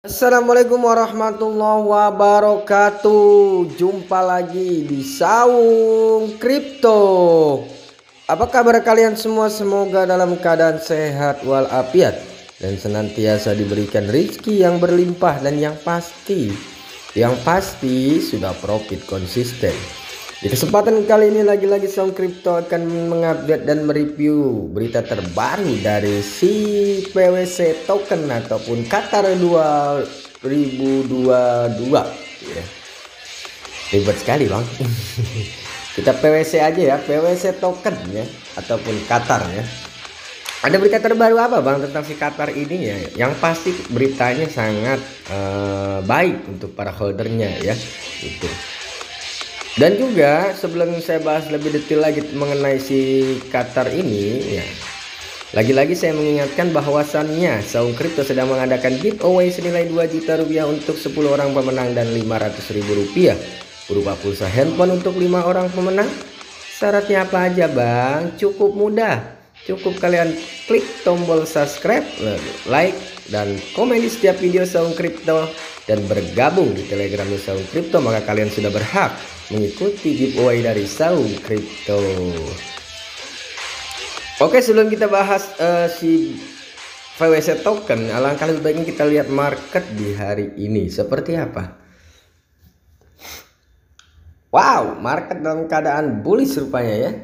Assalamualaikum warahmatullahi wabarakatuh. Jumpa lagi di Saung Kripto. Apa kabar kalian semua? Semoga dalam keadaan sehat walafiat dan senantiasa diberikan rezeki yang berlimpah dan yang pasti sudah profit konsisten. Di kesempatan kali ini lagi-lagi Saung Kripto akan mengupdate dan mereview berita terbaru dari si PWC token ataupun Qatar 2022 ya. Ribet sekali bang. Kita PWC aja ya, PWC token ya ataupun Qatar ya. Ada berita terbaru apa bang tentang si Qatar ini ya? Yang pasti beritanya sangat baik untuk para holdernya ya gitu. Dan juga sebelum saya bahas lebih detail lagi mengenai si Qatar ini ya, lagi-lagi saya mengingatkan bahwasannya Saung Kripto sedang mengadakan giveaway senilai 2 juta rupiah untuk 10 orang pemenang dan 500.000 rupiah berupa pulsa handphone untuk 5 orang pemenang. Syaratnya apa aja bang? Cukup mudah, cukup kalian klik tombol subscribe, like dan komen di setiap video Saung Kripto dan bergabung di Telegramnya Saung Kripto, maka kalian sudah berhak mengikuti giveaway dari Saung Kripto. Oke, sebelum kita bahas si PWC token, alangkah lebih baiknya kita lihat market di hari ini seperti apa. Wow, market dalam keadaan bullish rupanya ya.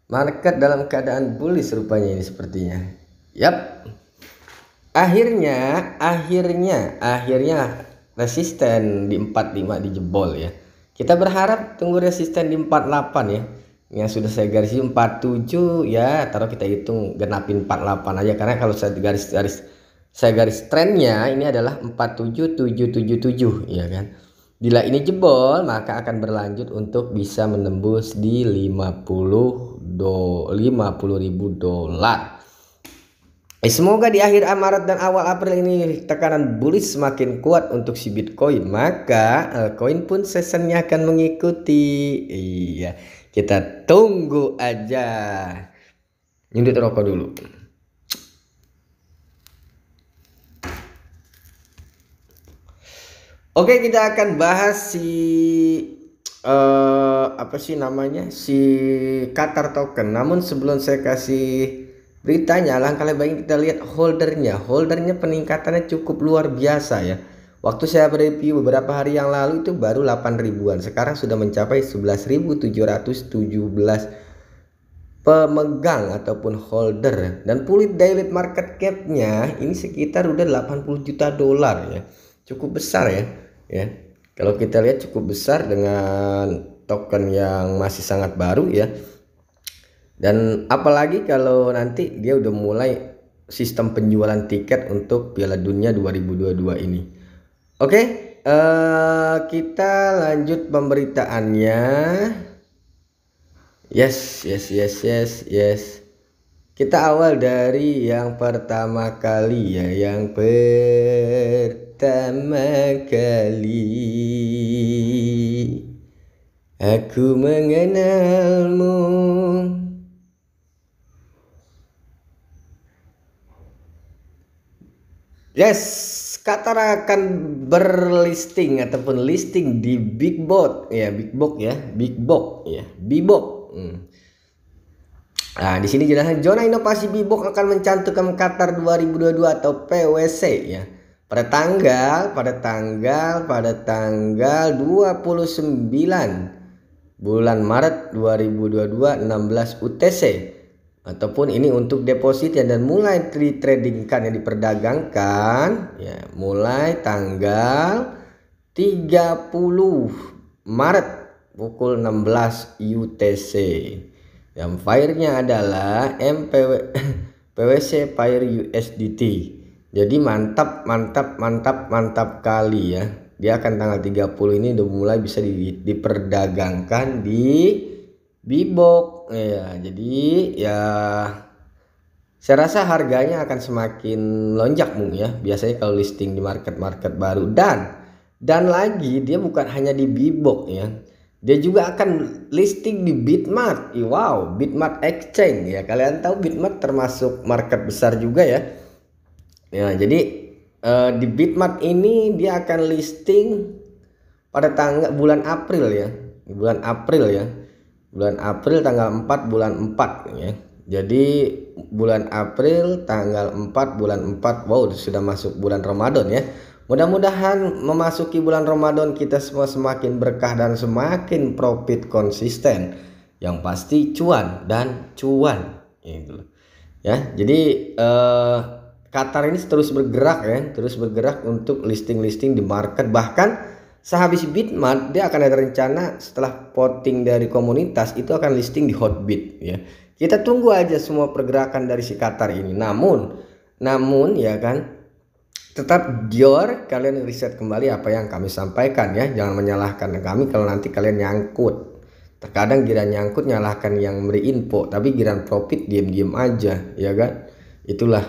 Market dalam keadaan bullish rupanya ini sepertinya. Yap. Akhirnya resisten di 45 dijebol ya. Kita berharap tunggu resisten di 48 ya. Yang sudah saya garis 47 ya, taruh kita hitung genapin 48 aja karena kalau saya garis trennya ini adalah 47777 ya kan. Bila ini jebol maka akan berlanjut untuk bisa menembus di 50.000 dolar. Semoga di akhir Maret dan awal April ini tekanan bullish semakin kuat untuk si Bitcoin, maka altcoin pun seasonnya akan mengikuti. Iya, kita tunggu aja. Nyundut rokok dulu. Oke, kita akan bahas si apa sih namanya, si Qatar token. Namun sebelum saya kasih beritanya, alangkah lebih baik kita lihat holdernya peningkatannya cukup luar biasa ya. Waktu saya review beberapa hari yang lalu itu baru 8 ribuan, sekarang sudah mencapai 11.717 pemegang ataupun holder. Dan pulit daily market capnya ini sekitar udah 80 juta dolar ya, cukup besar ya. Kalau kita lihat cukup besar dengan token yang masih sangat baru ya. Dan apalagi kalau nanti dia udah mulai sistem penjualan tiket untuk Piala Dunia 2022 ini. Oke, kita lanjut pemberitaannya. Yes. Kita awal dari yang pertama kali ya, yang pertama kali aku mengenalmu. Yes, Qatar akan berlisting ataupun listing di Big Box ya, Big Box. Nah, di sini jelasnya zona inovasi Big Box akan mencantumkan Qatar 2022 atau PWC ya. Pada tanggal 29 bulan Maret 2022 16 UTC. Ataupun ini untuk deposit ya, dan mulai ditradingkan ya, diperdagangkan ya mulai tanggal 30 Maret pukul 16 UTC. Yang pairnya adalah PWC pair USDT. Jadi mantap kali ya. Dia akan tanggal 30 ini udah mulai bisa diperdagangkan di Bibok ya. Jadi ya saya rasa harganya akan semakin lonjak ya. Biasanya kalau listing di market baru dan lagi dia bukan hanya di Bibok ya. Dia juga akan listing di Bitmart. Wow, Bitmart Exchange ya. Kalian tahu Bitmart termasuk market besar juga ya. Ya, jadi Di Bitmart ini dia akan listing pada tanggal bulan April ya. Bulan April ya. Bulan April tanggal 4 bulan 4 ya. Jadi bulan April tanggal 4 bulan 4. Wow, sudah masuk bulan Ramadan ya. Mudah-mudahan memasuki bulan Ramadan kita semua semakin berkah dan semakin profit konsisten. Yang pasti cuan dan cuan gitu. Ya, jadi Qatar ini terus bergerak ya, terus bergerak untuk listing-listing di market. Bahkan sehabis Bitmart dia akan ada rencana setelah voting dari komunitas itu akan listing di Hotbit ya. Kita tunggu aja semua pergerakan dari si Qatar ini. Namun ya kan, tetap jor kalian riset kembali apa yang kami sampaikan ya. Jangan menyalahkan kami kalau nanti kalian nyangkut. Terkadang giran nyangkut nyalahkan yang beri info, tapi giran profit diam-diam aja ya kan. Itulah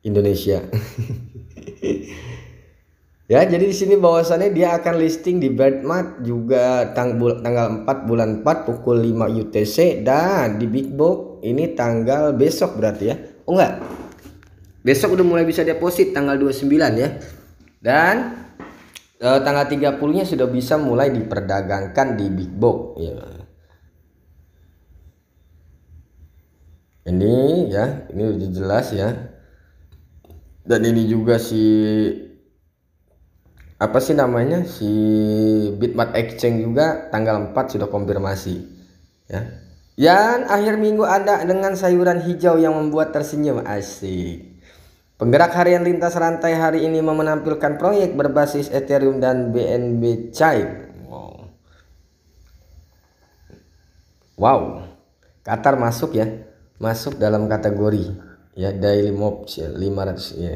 Indonesia. Ya, jadi di sini bahwasannya dia akan listing di Bitmart juga tanggal 4 bulan 4 pukul 5 UTC, dan di Big Box ini tanggal besok berarti ya. Oh enggak. Besok udah mulai bisa deposit tanggal 29 ya. Dan tanggal 30-nya sudah bisa mulai diperdagangkan di Big Box ya. Ini ya, ini udah jelas ya. Dan ini juga si apa sih namanya, si Bitmart Exchange juga tanggal 4 sudah konfirmasi ya. Dan akhir minggu Anda dengan sayuran hijau yang membuat tersenyum, asik. Penggerak harian lintas rantai hari ini menampilkan proyek berbasis Ethereum dan BNB Chain. Wow. Qatar masuk ya, masuk dalam kategori ya daily mobs ya 500 ya.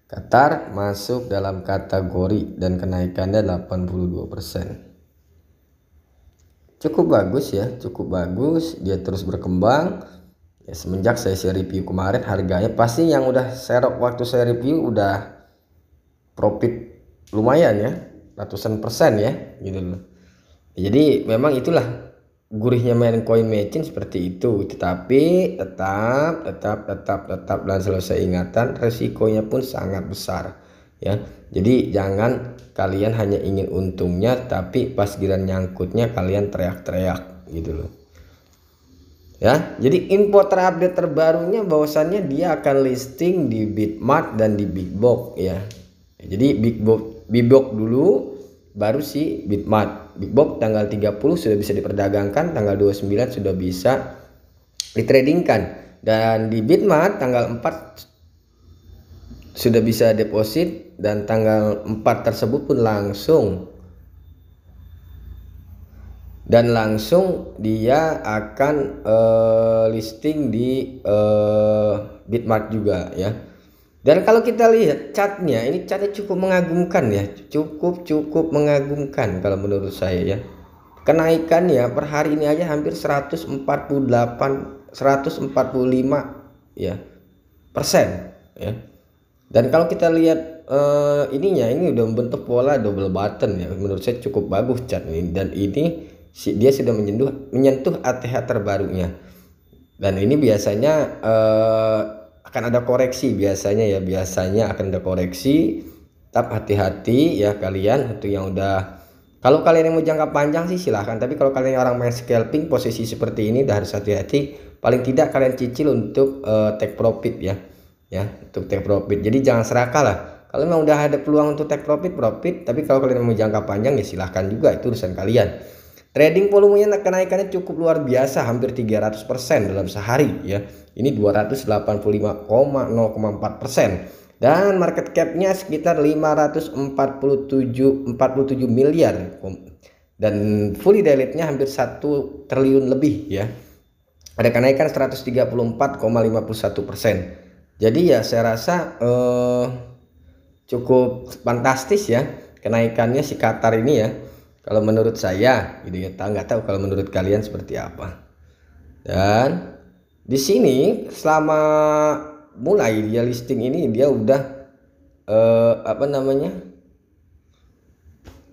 Qatar masuk dalam kategori dan kenaikannya 82%. Cukup bagus ya, cukup bagus. Dia terus berkembang. Ya, semenjak saya review kemarin harganya pasti yang udah serok waktu saya review udah profit lumayan ya, ratusan persen ya gitu loh. Jadi memang itulah gurihnya main coin matching seperti itu. Tetapi tetap dan selalu saya ingatkan resikonya pun sangat besar ya. Jadi jangan kalian hanya ingin untungnya tapi pas giliran nyangkutnya kalian teriak-teriak gitu loh. Ya, jadi info terupdate terbarunya bahwasannya dia akan listing di Bitmart dan di Big Box ya. Jadi Big Box dulu baru si Bitmart. Big Box tanggal 30 sudah bisa diperdagangkan, tanggal 29 sudah bisa ditradingkan, dan di Bitmart tanggal 4 sudah bisa deposit, dan tanggal 4 tersebut pun langsung dia akan listing di Bitmart juga ya. Dan kalau kita lihat chartnya, ini chartnya cukup mengagumkan ya, cukup mengagumkan kalau menurut saya ya. Kenaikannya per hari ini aja hampir 145 ya persen ya. Dan kalau kita lihat ininya, ini udah membentuk pola double button ya, menurut saya cukup bagus chart ini. Dan ini dia sudah menyentuh ATH terbarunya, dan ini biasanya akan ada koreksi biasanya akan ada koreksi. Tetap hati-hati ya kalian, itu yang udah, kalau kalian yang mau jangka panjang sih silahkan, tapi kalau kalian orang main scalping posisi seperti ini udah harus hati-hati. Paling tidak kalian cicil untuk take profit ya untuk take profit. Jadi jangan serakah lah, kalau memang udah ada peluang untuk take profit, tapi kalau kalian mau jangka panjang ya silahkan juga, itu urusan kalian. Trading volumenya kenaikannya cukup luar biasa, hampir 300% dalam sehari ya. Ini 285,04%, dan market capnya sekitar 547 miliar, dan fully diluted-nya hampir 1 triliun lebih ya. Ada kenaikan 134,51%. Jadi ya saya rasa cukup fantastis ya kenaikannya si Qatar ini ya. Kalau menurut saya gitu ya, nggak tahu kalau menurut kalian seperti apa. Dan di sini selama mulai dia listing ini dia udah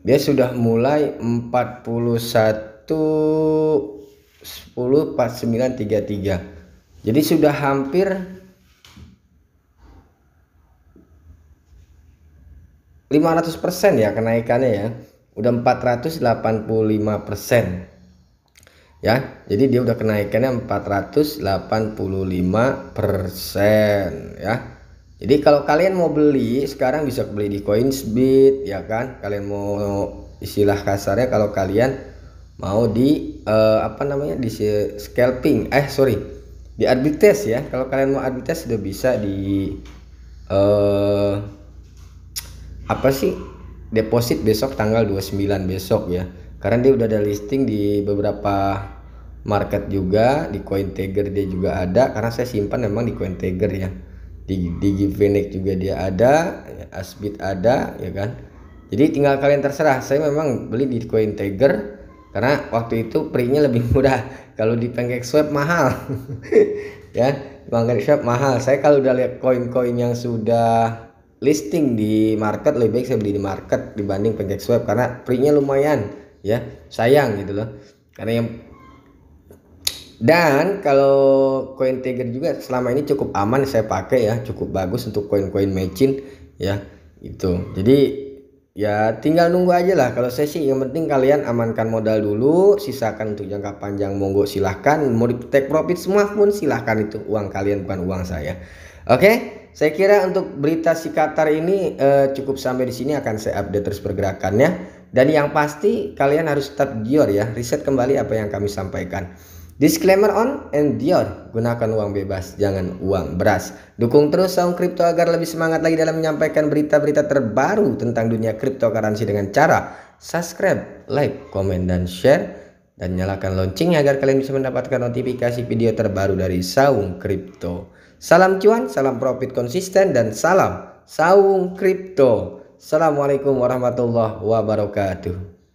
dia sudah mulai 41 10 4933. Jadi sudah hampir 500% ya kenaikannya ya. Udah 485%. Ya, jadi dia udah kenaikannya 485% ya. Jadi kalau kalian mau beli sekarang bisa beli di Coinsbit ya kan. Kalian mau istilah kasarnya kalau kalian mau di apa namanya di scalping di arbitrage ya. Kalau kalian mau arbitrage sudah bisa di apa sih deposit besok tanggal 29 besok ya, karena dia udah ada listing di beberapa market juga, di CoinTiger dia juga ada, karena saya simpan memang di CoinTiger ya, di Givenex juga dia ada, Asbit ada ya kan. Jadi tinggal kalian terserah. Saya memang beli di CoinTiger karena waktu itu pre-nya lebih murah. Kalau di PancakeSwap mahal ya, PancakeSwap mahal. Saya kalau udah lihat koin-koin yang sudah listing di market, lebih baik saya beli di market dibanding PancakeSwap karena pre-nya lumayan ya, sayang gitu loh. Karena yang dan kalau CoinTiger juga selama ini cukup aman saya pakai ya, cukup bagus untuk koin-koin matching ya itu. Jadi ya tinggal nunggu aja lah. Kalau saya sih yang penting kalian amankan modal dulu, sisakan untuk jangka panjang monggo silahkan. Mau di take profit semua pun silahkan, itu uang kalian bukan uang saya. Oke, saya kira untuk berita si Qatar ini cukup sampai di sini. Akan saya update terus pergerakannya. Dan yang pasti kalian harus tetap gior ya, riset kembali apa yang kami sampaikan. Disclaimer on and gior, gunakan uang bebas, jangan uang beras. Dukung terus Saung Kripto agar lebih semangat lagi dalam menyampaikan berita-berita terbaru tentang dunia cryptocurrency dengan cara subscribe, like, komen, dan share. Dan nyalakan loncengnya agar kalian bisa mendapatkan notifikasi video terbaru dari Saung Kripto. Salam cuan, salam profit konsisten, dan salam Saung Kripto. Assalamualaikum warahmatullahi wabarakatuh.